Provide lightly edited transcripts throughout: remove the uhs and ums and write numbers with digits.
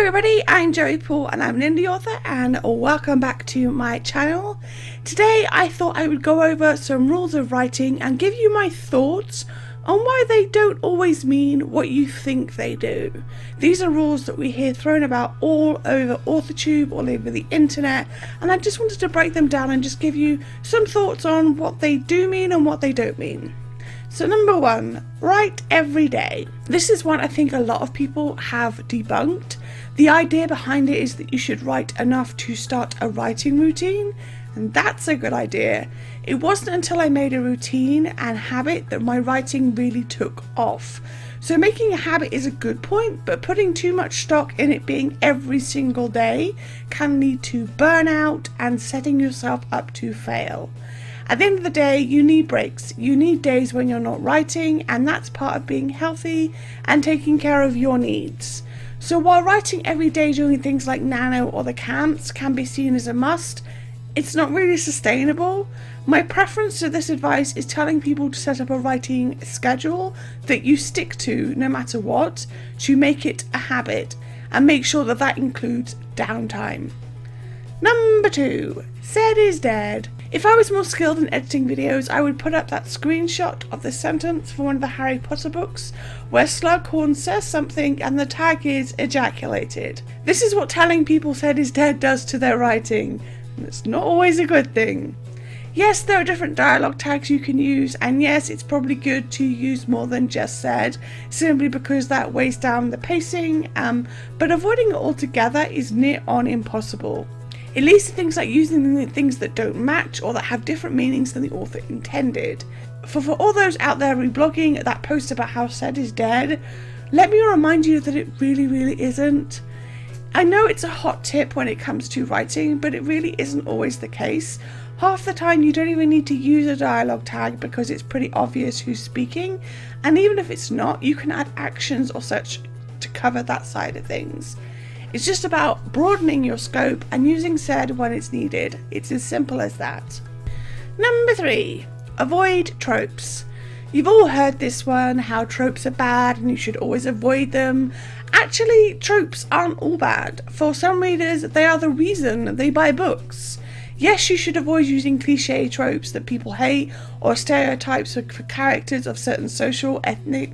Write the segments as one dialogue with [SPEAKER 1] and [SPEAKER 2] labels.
[SPEAKER 1] everybody, I'm Joey Paul and I'm an indie author, and welcome back to my channel. Today I thought I would go over some rules of writing and give you my thoughts on why they don't always mean what you think they do. These are rules that we hear thrown about all over Authortube, all over the internet, and I just wanted to break them down and just give you some thoughts on what they do mean and what they don't mean. So number one, write every day. This is one I think a lot of people have debunked. The idea behind it is that you should write enough to start a writing routine, and that's a good idea. It wasn't until I made a routine and habit that my writing really took off. So making a habit is a good point, but putting too much stock in it being every single day can lead to burnout and setting yourself up to fail. At the end of the day, you need breaks. You need days when you're not writing, and that's part of being healthy and taking care of your needs. So while writing every day doing things like Nano or the camps can be seen as a must, it's not really sustainable. My preference to this advice is telling people to set up a writing schedule that you stick to no matter what, to make it a habit, and make sure that that includes downtime. Number two, said is dead. If I was more skilled in editing videos, I would put up that screenshot of the sentence from one of the Harry Potter books where Slughorn says something and the tag is ejaculated. This is what telling people said is dead does to their writing, and it's not always a good thing. Yes, there are different dialogue tags you can use, and yes, it's probably good to use more than just said, simply because that weighs down the pacing, but avoiding it altogether is near on impossible. It leads to things like using things that don't match or that have different meanings than the author intended. For all those out there reblogging that post about how said is dead, let me remind you that it really isn't. I know it's a hot tip when it comes to writing, but it really isn't always the case. Half the time you don't even need to use a dialogue tag because it's pretty obvious who's speaking, and even if it's not, you can add actions or such to cover that side of things. It's just about broadening your scope and using said when it's needed. It's as simple as that. Number three, avoid tropes. You've all heard this one, how tropes are bad and you should always avoid them. Actually, tropes aren't all bad. For some readers, they are the reason they buy books. Yes, you should avoid using cliche tropes that people hate or stereotypes for characters of certain social, ethnic,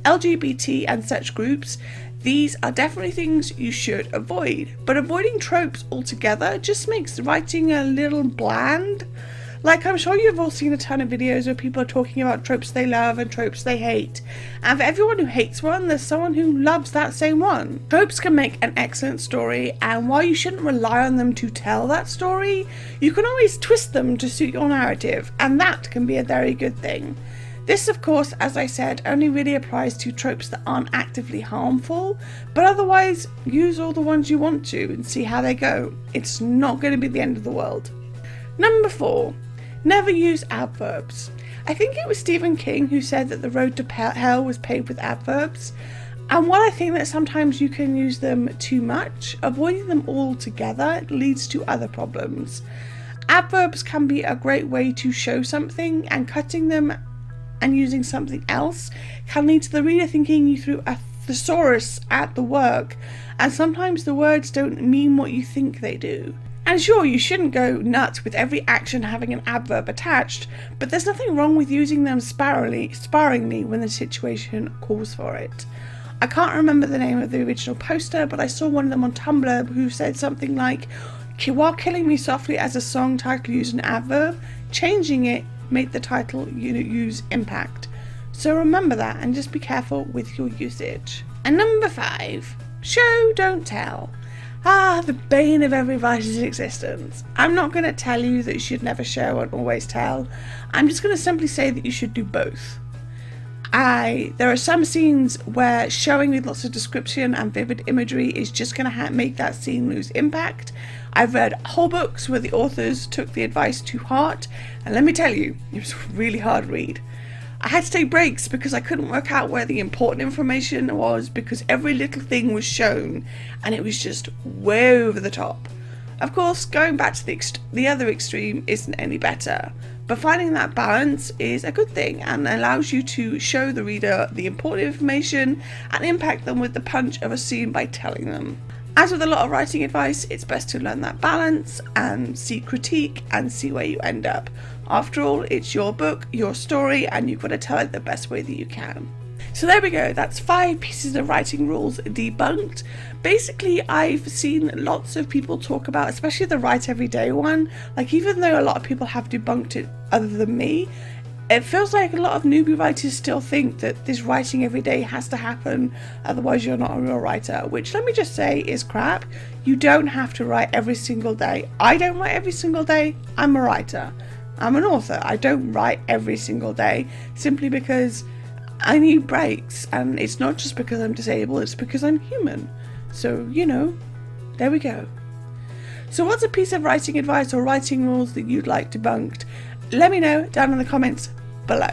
[SPEAKER 1] LGBT and such groups. These are definitely things you should avoid, but avoiding tropes altogether just makes writing a little bland. Like, I'm sure you've all seen a ton of videos where people are talking about tropes they love and tropes they hate, and for everyone who hates one, there's someone who loves that same one. Tropes can make an excellent story, and while you shouldn't rely on them to tell that story, you can always twist them to suit your narrative, and that can be a very good thing. This, of course, as I said, only really applies to tropes that aren't actively harmful, but otherwise, use all the ones you want to and see how they go. It's not going to be the end of the world. Number four, never use adverbs. I think it was Stephen King who said that the road to hell was paved with adverbs, and while I think that sometimes you can use them too much, avoiding them altogether leads to other problems. Adverbs can be a great way to show something, and cutting them and using something else can lead to the reader thinking you threw a thesaurus at the work, and sometimes the words don't mean what you think they do. And sure, you shouldn't go nuts with every action having an adverb attached, but there's nothing wrong with using them sparingly when the situation calls for it. I can't remember the name of the original poster, but I saw one of them on Tumblr who said something like, while Killing Me Softly as a song title used an adverb, changing it made the title use impact. So remember that and just be careful with your usage. And number five, show don't tell. The bane of every writer's existence. I'm not going to tell you that you should never show and always tell. I'm just going to simply say that you should do both. There are some scenes where showing with lots of description and vivid imagery is just going to make that scene lose impact. I've read whole books where the authors took the advice to heart, and let me tell you, it was a really hard read. I had to take breaks because I couldn't work out where the important information was because every little thing was shown and it was just way over the top. Of course, going back to the other extreme isn't any better, But finding that balance is a good thing and allows you to show the reader the important information and impact them with the punch of a scene by telling them. As with a lot of writing advice, it's best to learn that balance and see critique and see where you end up. After all, it's your book, your story, and you've got to tell it the best way that you can. So there we go, that's 5 pieces of writing rules debunked. Basically, I've seen lots of people talk about, especially the write every day one, like even though a lot of people have debunked it other than me, it feels like a lot of newbie writers still think that this writing every day has to happen, otherwise you're not a real writer, which let me just say is crap. You don't have to write every single day. I don't write every single day, I'm a writer. I'm an author. I don't write every single day simply because I need breaks, and it's not just because I'm disabled, it's because I'm human. So, you know, there we go. So what's a piece of writing advice or writing rules that you'd like debunked? Let me know down in the comments below.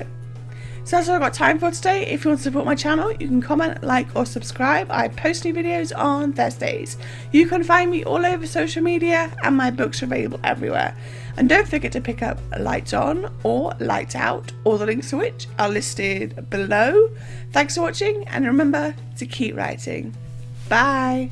[SPEAKER 1] So that's all I've got time for today. If you want to support my channel, you can comment, like or subscribe. I post new videos on Thursdays. You can find me all over social media and my books are available everywhere. And don't forget to pick up Lights On or Lights Out, all the links to which are listed below. Thanks for watching and remember to keep writing. Bye!